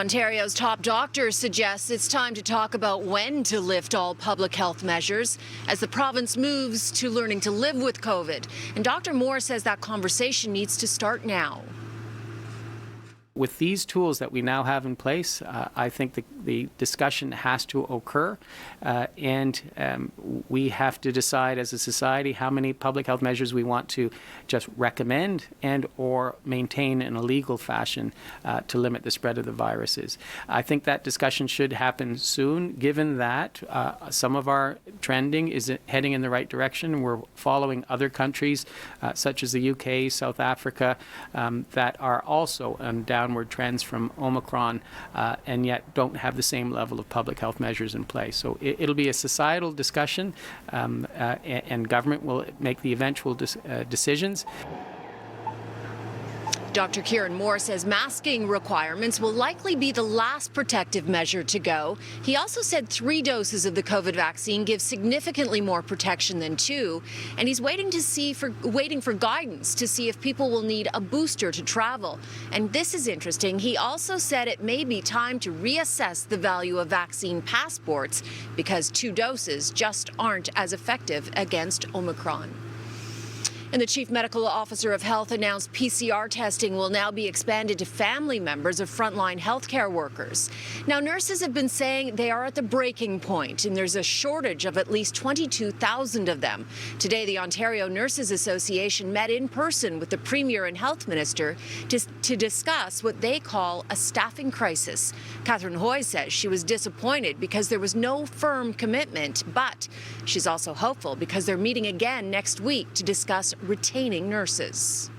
Ontario's top doctor suggests it's time to talk about when to lift all public health measures as the province moves to learning to live with COVID. And Dr. Moore says that conversation needs to start now. With these tools that we now have in place, I think the discussion has to occur, and we have to decide as a society how many public health measures we want to just recommend and or maintain in a legal fashion to limit the spread of the viruses. I think that discussion should happen soon, given that some of our trending is heading in the right direction. We're following other countries such as the UK, South Africa, that are also on downward trends from Omicron and yet don't have the same level of public health measures in place. So it'll be a societal discussion and government will make the eventual decisions. Dr. Kieran Moore says masking requirements will likely be the last protective measure to go. He also said 3 doses of the COVID vaccine give significantly more protection than 2, and he's waiting for guidance to see if people will need a booster to travel. And this is interesting. He also said it may be time to reassess the value of vaccine passports because 2 doses just aren't as effective against Omicron. And the Chief Medical Officer of Health announced PCR testing will now be expanded to family members of frontline healthcare workers. Now, nurses have been saying they are at the breaking point, and there's a shortage of at least 22,000 of them. Today, the Ontario Nurses Association met in person with the Premier and Health Minister to discuss what they call a staffing crisis. Catherine Hoy says she was disappointed because there was no firm commitment, but she's also hopeful because they're meeting again next week to discuss retaining nurses.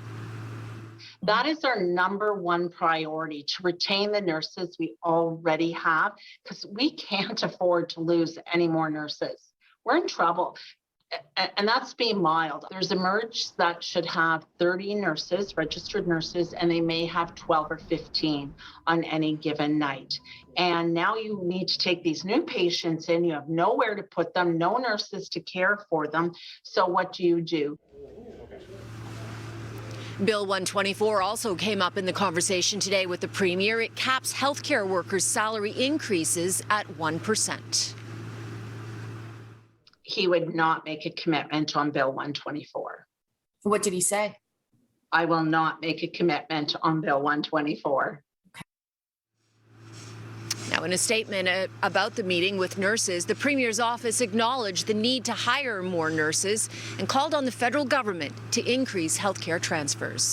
That is our #1 priority, to retain the nurses we already have, because we can't afford to lose any more nurses. We're in trouble. And that's being mild. There's emerged that should have 30 nurses, registered nurses, and they may have 12 or 15 on any given night. And now you need to take these new patients in. You have nowhere to put them, no nurses to care for them. So what do? Bill 124 also came up in the conversation today with the Premier. It caps healthcare workers' salary increases at 1%. He would not make a commitment on Bill 124. What did he say? I will not make a commitment on Bill 124. Now, in a statement about the meeting with nurses, the Premier's office acknowledged the need to hire more nurses and called on the federal government to increase healthcare transfers.